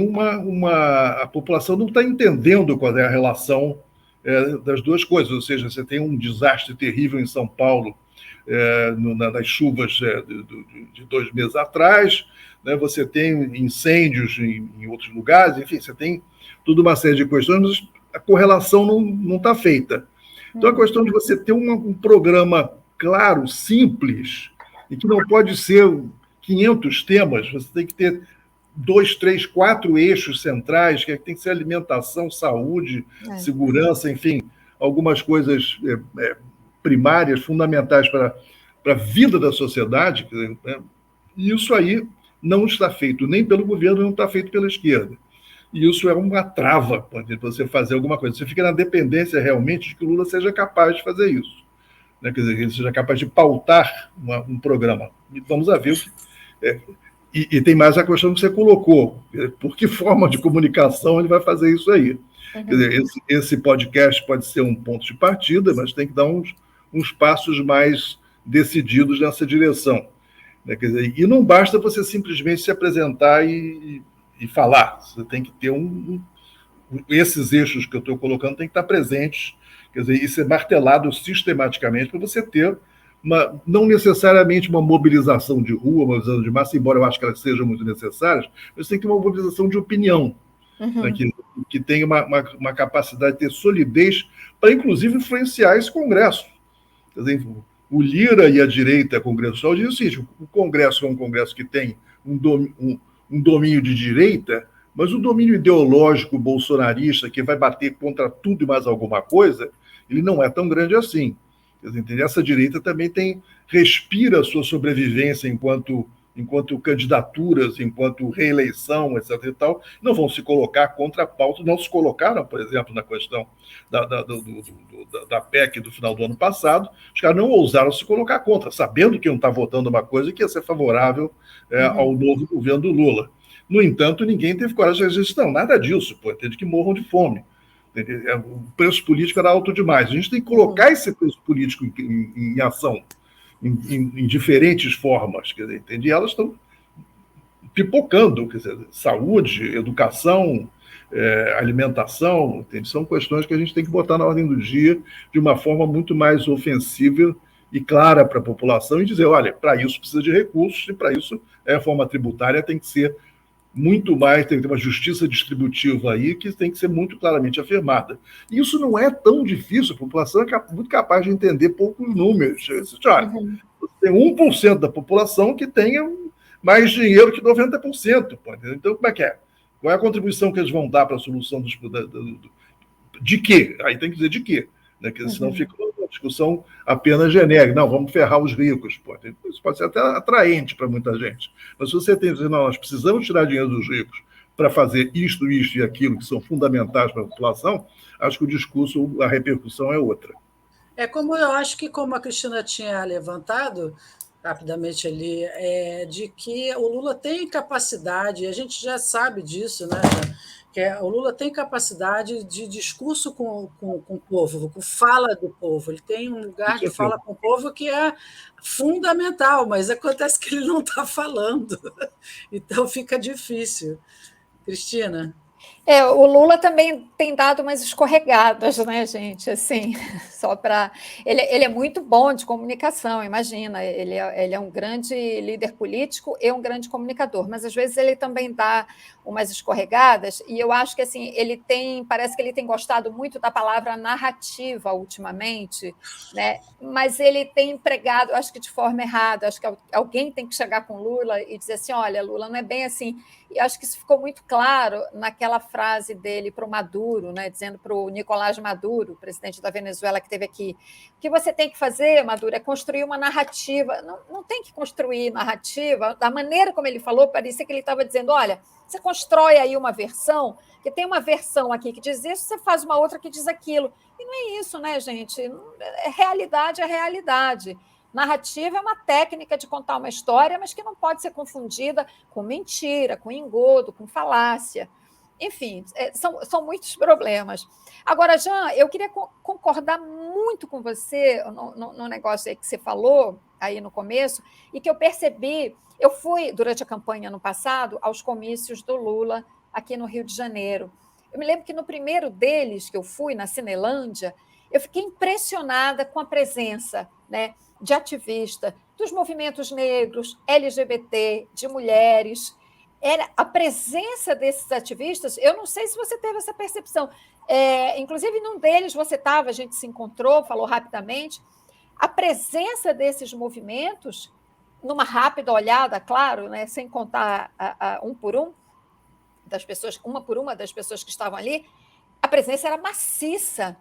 a população não está entendendo qual é a relação das duas coisas, ou seja, você tem um desastre terrível em São Paulo, nas chuvas de 2 meses atrás, né? Você tem incêndios em outros lugares, enfim, você tem toda uma série de questões, mas a correlação não está feita. Então, a questão de você ter um programa claro, simples, e que não pode ser 500 temas, você tem que ter 2, 3, 4 eixos centrais, que tem que ser alimentação, saúde, segurança, enfim, algumas coisas primárias, fundamentais para a vida da sociedade, né? E isso aí não está feito nem pelo governo, não está feito pela esquerda. E isso é uma trava para você fazer alguma coisa. Você fica na dependência realmente de que o Lula seja capaz de fazer isso, né? Quer dizer, que ele seja capaz de pautar um programa. E vamos a ver o que... E tem mais a questão que você colocou. Por que forma de comunicação ele vai fazer isso aí? Quer dizer, esse podcast pode ser um ponto de partida, mas tem que dar uns passos mais decididos nessa direção, né? Quer dizer, e não basta você simplesmente se apresentar e falar. Você tem que ter esses eixos que eu estou colocando tem que estar presentes, quer dizer, e ser martelado sistematicamente para você ter não necessariamente uma mobilização de rua, uma mobilização de massa, embora eu acho que elas sejam muito necessárias, mas tem que ter uma mobilização de opinião, né, que tenha uma capacidade de ter solidez para, inclusive, influenciar esse Congresso. Quer dizer, o Lira e a direita congressual dizem o seguinte: o Congresso é um Congresso que tem um domínio de direita, mas o domínio ideológico bolsonarista, que vai bater contra tudo e mais alguma coisa, ele não é tão grande assim. Quer dizer, essa direita também respira a sua sobrevivência enquanto candidaturas, enquanto reeleição, etc. e tal, não vão se colocar contra a pauta, não se colocaram, por exemplo, na questão da PEC do final do ano passado, os caras não ousaram se colocar contra, sabendo que iam estar votando uma coisa que ia ser favorável ao novo governo do Lula. No entanto, ninguém teve coragem de dizer, não, nada disso, tem que morram de fome. O preço político era alto demais. A gente tem que colocar esse preço político em ação, em diferentes formas, quer dizer, entende? E elas estão pipocando, quer dizer, saúde, educação, alimentação, entende? São questões que a gente tem que botar na ordem do dia de uma forma muito mais ofensiva e clara para a população e dizer, olha, para isso precisa de recursos e para isso a reforma tributária tem que ser muito mais, tem que ter uma justiça distributiva aí que tem que ser muito claramente afirmada. E isso não é tão difícil, a população é muito capaz de entender poucos números. Olha, tem 1% da população que tenha mais dinheiro que 90%. Então, como é que é? Qual é a contribuição que eles vão dar para a solução de quê? Aí tem que dizer de quê, né? Porque senão fica uma discussão apenas genérica. Não, vamos ferrar os ricos. Isso pode ser até atraente para muita gente. Mas se você tem que dizer, não, nós precisamos tirar dinheiro dos ricos para fazer isto e aquilo que são fundamentais para a população, acho que o discurso, a repercussão é outra. Como eu acho que, como a Cristina tinha levantado rapidamente ali, de que o Lula tem capacidade, a gente já sabe disso, né? Que o Lula tem capacidade de discurso com o povo, com fala do povo. Ele tem um lugar de fala com o povo que é fundamental, mas acontece que ele não está falando. Então fica difícil. Cristina? O Lula também tem dado umas escorregadas, né, gente? Assim, só para. Ele é muito bom de comunicação, imagina. Ele é um grande líder político e um grande comunicador, mas às vezes ele também dá umas escorregadas, e eu acho que assim, parece que ele tem gostado muito da palavra narrativa ultimamente, né? Mas ele tem empregado, acho que de forma errada. Acho que alguém tem que chegar com Lula e dizer assim: olha, Lula, não é bem assim. E acho que isso ficou muito claro naquela frase dele para o Maduro, né, dizendo para o Nicolás Maduro, presidente da Venezuela, que esteve aqui: o que você tem que fazer, Maduro, é construir uma narrativa. Não tem que construir narrativa. Da maneira como ele falou, parecia que ele estava dizendo: olha, você constrói aí uma versão, que tem uma versão aqui que diz isso, você faz uma outra que diz aquilo. E não é isso, né, gente? Realidade é realidade. Narrativa é uma técnica de contar uma história, mas que não pode ser confundida com mentira, com engodo, com falácia. Enfim, são muitos problemas. Agora, Jean, eu queria concordar muito com você no negócio aí que você falou, aí no começo, e que eu percebi. Eu fui, durante a campanha no passado, aos comícios do Lula aqui no Rio de Janeiro. Eu me lembro que no primeiro deles, que eu fui, na Cinelândia, eu fiquei impressionada com a presença, né, de ativista, dos movimentos negros, LGBT, de mulheres. Era a presença desses ativistas. Eu não sei se você teve essa percepção. Inclusive, num deles você estava, a gente se encontrou, falou rapidamente. A presença desses movimentos, numa rápida olhada, claro, né, sem contar um por um das pessoas, uma por uma das pessoas que estavam ali, a presença era maciça.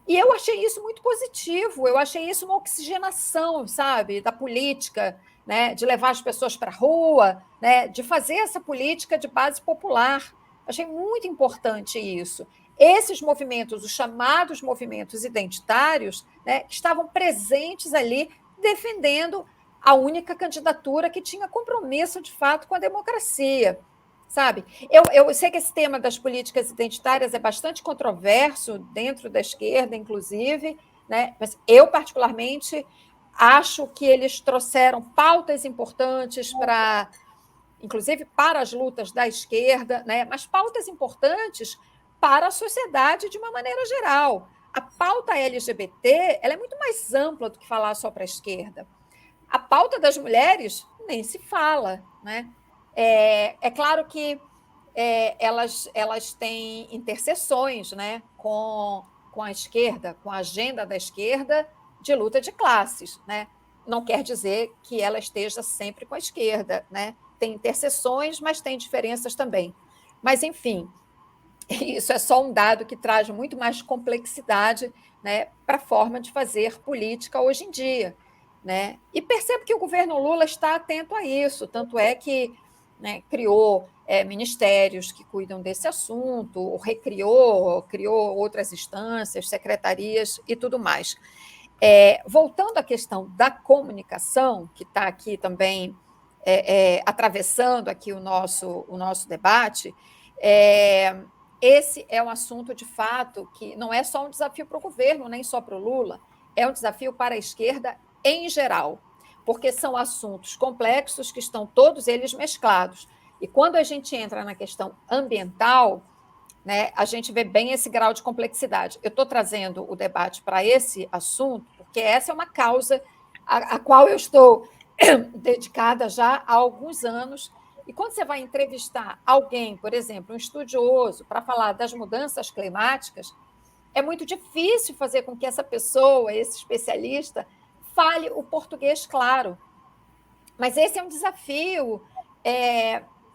E eu achei isso muito positivo, eu achei isso uma oxigenação, sabe, da política, né, de levar as pessoas para a rua, né, de fazer essa política de base popular. Achei muito importante isso. Esses movimentos, os chamados movimentos identitários, né, estavam presentes ali defendendo a única candidatura que tinha compromisso, de fato, com a democracia. Sabe? Eu sei que esse tema das políticas identitárias é bastante controverso dentro da esquerda, inclusive, né? Mas eu, particularmente, acho que eles trouxeram pautas importantes para, inclusive para as lutas da esquerda, né? Mas pautas importantes para a sociedade de uma maneira geral. A pauta LGBT ela é muito mais ampla do que falar só para a esquerda. A pauta das mulheres nem se fala, né? É claro que elas têm interseções, né, com a esquerda, com a agenda da esquerda de luta de classes. Né? Não quer dizer que ela esteja sempre com a esquerda. Né? Tem interseções, mas tem diferenças também. Mas, enfim, isso é só um dado que traz muito mais complexidade, né, para a forma de fazer política hoje em dia. Né? E percebo que o governo Lula está atento a isso, tanto é que, né, criou ministérios que cuidam desse assunto, criou outras instâncias, secretarias e tudo mais. Voltando à questão da comunicação, que está aqui também atravessando aqui o nosso debate, esse é um assunto, de fato, que não é só um desafio para o governo, nem só para o Lula, é um desafio para a esquerda em geral, porque são assuntos complexos que estão todos eles mesclados. E quando a gente entra na questão ambiental, né, a gente vê bem esse grau de complexidade. Eu estou trazendo o debate para esse assunto, porque essa é uma causa a qual eu estou dedicada já há alguns anos. E quando você vai entrevistar alguém, por exemplo, um estudioso, para falar das mudanças climáticas, é muito difícil fazer com que essa pessoa, esse especialista, fale o português claro. Mas esse é um desafio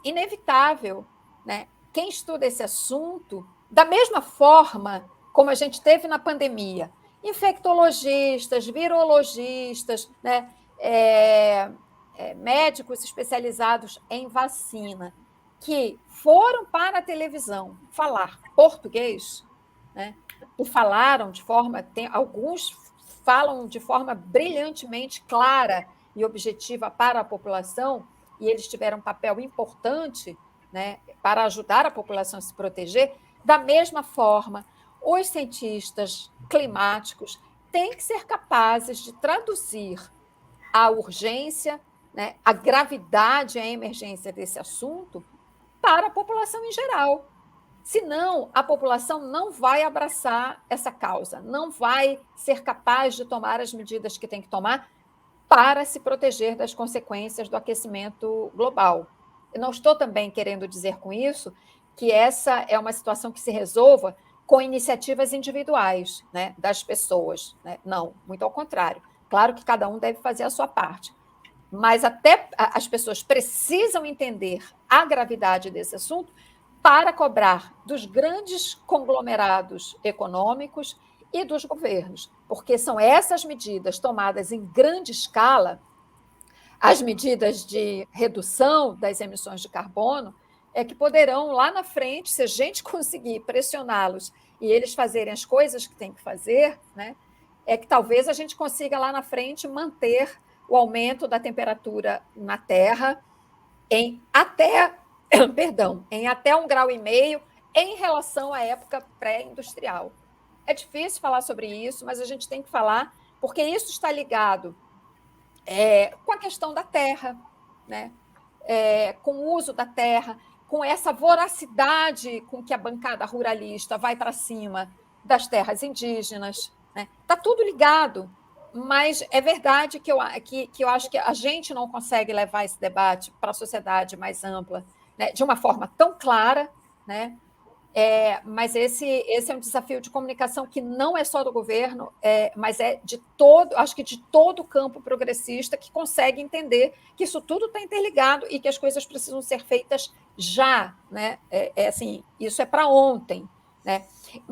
inevitável. Né? Quem estuda esse assunto, da mesma forma como a gente teve na pandemia, infectologistas, virologistas, né? Médicos especializados em vacina, que foram para a televisão falar português, né? E falaram de forma... alguns falam de forma brilhantemente clara e objetiva para a população, e eles tiveram um papel importante, né, para ajudar a população a se proteger. Da mesma forma, os cientistas climáticos têm que ser capazes de traduzir a urgência, né, a gravidade e a emergência desse assunto para a população em geral. Senão, a população não vai abraçar essa causa, não vai ser capaz de tomar as medidas que tem que tomar para se proteger das consequências do aquecimento global. Eu não estou também querendo dizer com isso que essa é uma situação que se resolva com iniciativas individuais, né, das pessoas. Né? Não, muito ao contrário. Claro que cada um deve fazer a sua parte. Mas até as pessoas precisam entender a gravidade desse assunto para cobrar dos grandes conglomerados econômicos e dos governos, porque são essas medidas tomadas em grande escala, as medidas de redução das emissões de carbono, que poderão, lá na frente, se a gente conseguir pressioná-los e eles fazerem as coisas que têm que fazer, né, que talvez a gente consiga, lá na frente, manter o aumento da temperatura na Terra em até 1,5 graus em relação à época pré-industrial. É difícil falar sobre isso, mas a gente tem que falar, porque isso está ligado com a questão da terra, né? Com o uso da terra, com essa voracidade com que a bancada ruralista vai para cima das terras indígenas. Né? Está tudo ligado. Mas é verdade que eu acho que a gente não consegue levar esse debate para a sociedade mais ampla, né, de uma forma tão clara, né? Mas esse é um desafio de comunicação que não é só do governo, mas é de todo, acho que de todo o campo progressista que consegue entender que isso tudo está interligado e que as coisas precisam ser feitas já, né? Assim, isso é para ontem, né?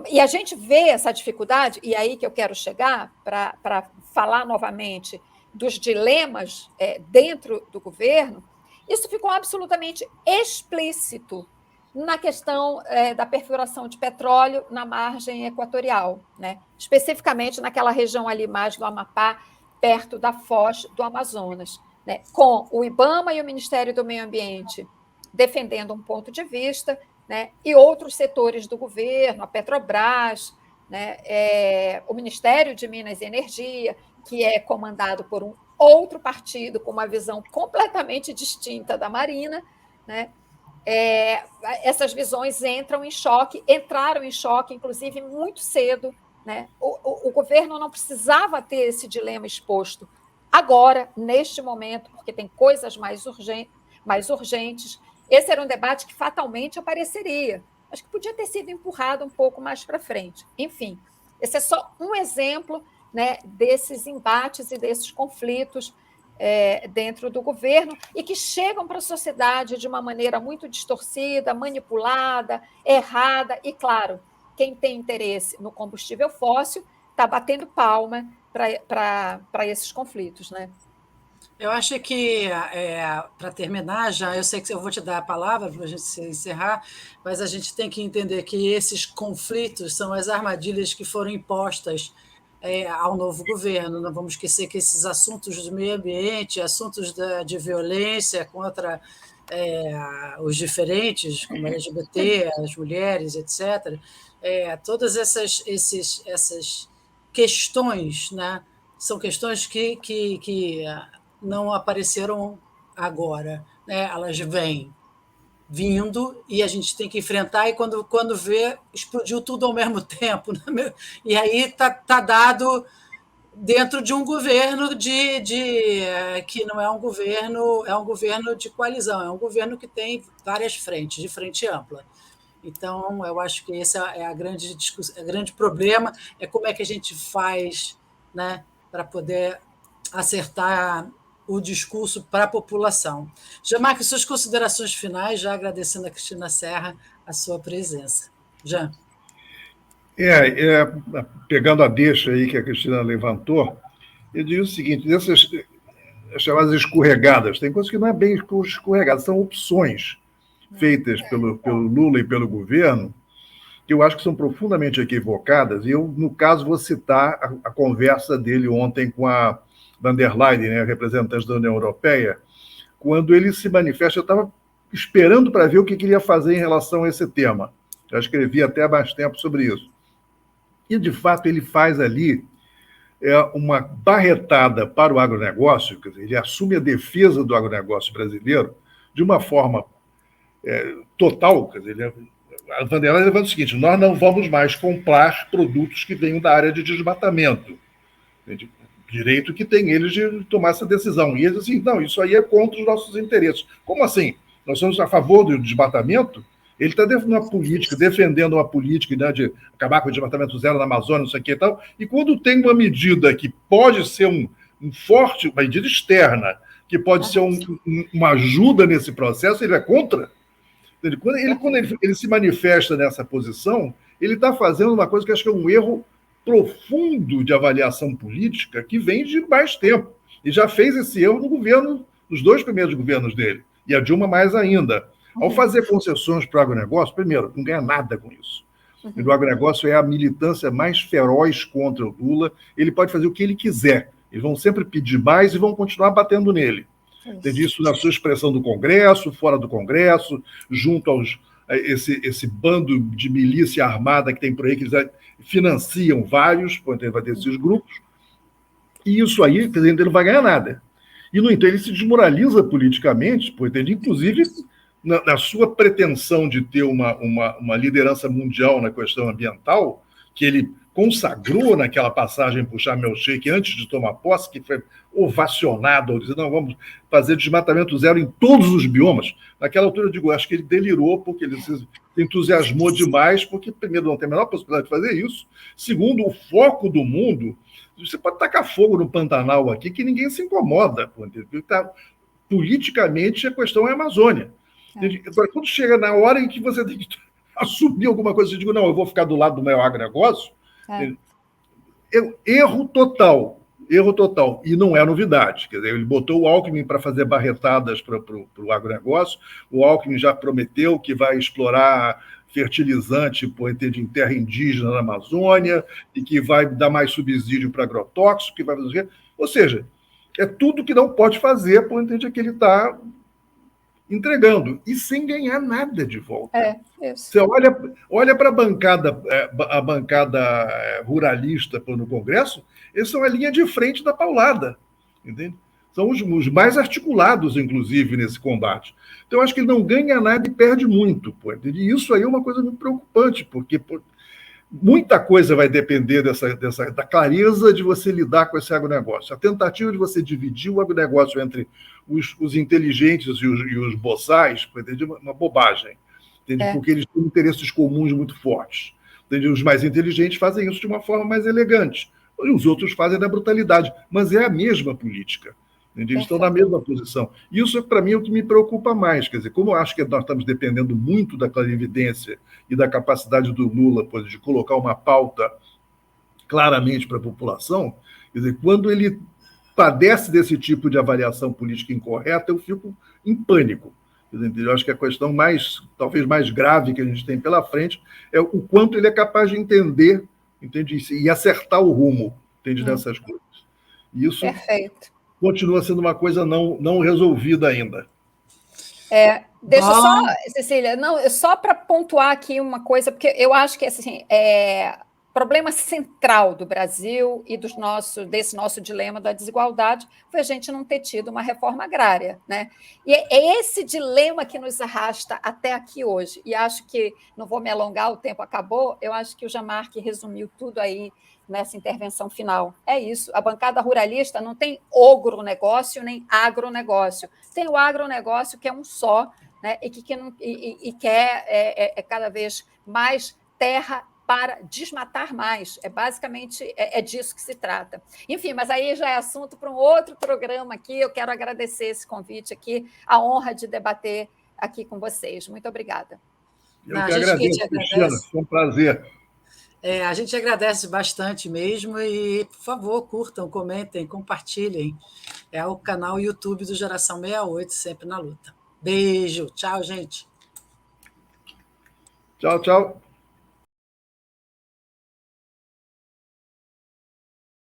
E a gente vê essa dificuldade, e aí que eu quero chegar para falar novamente dos dilemas dentro do governo. Isso ficou absolutamente explícito na questão da perfuração de petróleo na margem equatorial, né? Especificamente naquela região ali mais do Amapá, perto da foz do Amazonas, né? Com o IBAMA e o Ministério do Meio Ambiente defendendo um ponto de vista, né? E outros setores do governo, a Petrobras, né? O Ministério de Minas e Energia, que é comandado por um outro partido com uma visão completamente distinta da Marina, né? Essas visões entraram em choque, inclusive, muito cedo, né? O governo não precisava ter esse dilema exposto agora, neste momento, porque tem coisas mais urgentes. Esse era um debate que fatalmente apareceria. Acho que podia ter sido empurrado um pouco mais para frente. Enfim, esse é só um exemplo, né, desses embates e desses conflitos dentro do governo e que chegam para a sociedade de uma maneira muito distorcida, manipulada, errada. E, claro, quem tem interesse no combustível fóssil está batendo palma para esses conflitos, né? Eu acho que, para terminar já, eu sei que eu vou te dar a palavra para a gente encerrar, mas a gente tem que entender que esses conflitos são as armadilhas que foram impostas ao novo governo. Não vamos esquecer que esses assuntos do meio ambiente, assuntos de violência contra os diferentes, como a LGBT, as mulheres, etc., todas essas questões, né, são questões que não apareceram agora, né? Elas vêm vindo e a gente tem que enfrentar, e quando vê, explodiu tudo ao mesmo tempo, né? E aí está dado dentro de um governo que não é um governo de coalizão, é um governo que tem várias frentes, de frente ampla. Então, eu acho que esse é a grande discussão, o grande problema é como é que a gente faz, né, para poder acertar o discurso para a população. Jean-Marc, suas considerações finais, já agradecendo a Cristina Serra a sua presença. Jean. Pegando a deixa aí que a Cristina levantou, eu diria o seguinte, essas chamadas escorregadas, tem coisas que não é bem escorregadas, são opções feitas pelo Lula e pelo governo, que eu acho que são profundamente equivocadas, e eu, no caso, vou citar a conversa dele ontem com a van der Leyen, né, representante da União Europeia, quando ele se manifesta. Eu estava esperando para ver o que ele ia fazer em relação a esse tema. Já escrevi até há mais tempo sobre isso. E, de fato, ele faz ali uma barretada para o agronegócio, quer dizer, ele assume a defesa do agronegócio brasileiro de uma forma total. Quer dizer, a van der Leyen levanta o seguinte: nós não vamos mais comprar produtos que venham da área de desmatamento. Direito que tem eles de tomar essa decisão. E eles assim, não, isso aí é contra os nossos interesses. Como assim? Nós somos a favor do desmatamento? Ele está defendendo uma política, né, de acabar com o desmatamento zero na Amazônia, não sei o que e tal, e quando tem uma medida que pode ser uma medida externa, que pode ser uma ajuda nesse processo, ele é contra. Quando ele se manifesta nessa posição, ele está fazendo uma coisa que acho que é um erro profundo de avaliação política que vem de mais tempo. E já fez esse erro no governo, nos 2 primeiros governos dele, e a Dilma mais ainda. Ao fazer concessões para o agronegócio, primeiro, não ganha nada com isso. E o agronegócio é a militância mais feroz contra o Lula. Ele pode fazer o que ele quiser. Eles vão sempre pedir mais e vão continuar batendo nele. Teve isso na sua expressão do Congresso, fora do Congresso, junto aos esse bando de milícia armada que tem por aí, que eles financiam vários, vai ter esses grupos, e isso aí, quer dizer, ele não vai ganhar nada. E, no entanto, ele se desmoraliza politicamente, inclusive na sua pretensão de ter uma liderança mundial na questão ambiental, que ele consagrou naquela passagem por Sharm el-Sheikh antes de tomar posse, que foi ovacionado, dizendo, não, vamos fazer desmatamento zero em todos os biomas. Naquela altura, eu digo, acho que ele delirou, porque ele se entusiasmou demais, porque, primeiro, não tem a menor possibilidade de fazer isso, segundo, o foco do mundo, você pode tacar fogo no Pantanal aqui, que ninguém se incomoda, porque politicamente a questão é a Amazônia. Agora, quando chega na hora em que você tem que assumir alguma coisa, eu digo, não, eu vou ficar do lado do meu agronegócio, erro total. E não é novidade. Quer dizer, ele botou o Alckmin para fazer barretadas para o agronegócio, o Alckmin já prometeu que vai explorar fertilizante em terra indígena na Amazônia e que vai dar mais subsídio para agrotóxico, que vai fazer... Ou seja, é tudo que não pode fazer, por entender que ele está entregando, e sem ganhar nada de volta. Isso. Você olha para a bancada ruralista no Congresso, eles são a linha de frente da paulada, entende? São os mais articulados, inclusive, nesse combate. Então, eu acho que ele não ganha nada e perde muito. E isso aí é uma coisa muito preocupante, porque muita coisa vai depender da clareza de você lidar com esse agronegócio. A tentativa de você dividir o agronegócio entre os inteligentes e os boçais é uma bobagem, porque eles têm interesses comuns muito fortes. Os mais inteligentes fazem isso de uma forma mais elegante, e os outros fazem da brutalidade, mas é a mesma política. Eles estão na mesma posição. Isso, para mim, é o que me preocupa mais. Quer dizer, como eu acho que nós estamos dependendo muito da clarividência e da capacidade do Lula de colocar uma pauta claramente para a população, quer dizer, quando ele padece desse tipo de avaliação política incorreta, eu fico em pânico. Eu acho que a questão talvez mais grave que a gente tem pela frente é o quanto ele é capaz de entender, e acertar o rumo, dessas coisas. E isso continua sendo uma coisa não resolvida ainda. Deixa só, Cecília, só para pontuar aqui uma coisa, porque eu acho que assim, problema central do Brasil e desse nosso dilema da desigualdade foi a gente não ter tido uma reforma agrária, né? E é esse dilema que nos arrasta até aqui hoje. E acho que, não vou me alongar, o tempo acabou, eu acho que o Djamarque resumiu tudo aí nessa intervenção final. É isso, a bancada ruralista não tem ogronegócio nem agronegócio, tem o agronegócio que é um só, né, e que quer cada vez mais terra para desmatar mais. Basicamente disso que se trata. Enfim, mas aí já é assunto para um outro programa aqui. Eu quero agradecer esse convite aqui, a honra de debater aqui com vocês. Muito obrigada. Eu que agradeço, Cristina, foi um prazer. A gente agradece bastante mesmo e, por favor, curtam, comentem, compartilhem. É o canal YouTube do Geração 68, sempre na luta. Beijo, tchau, gente. Tchau, tchau.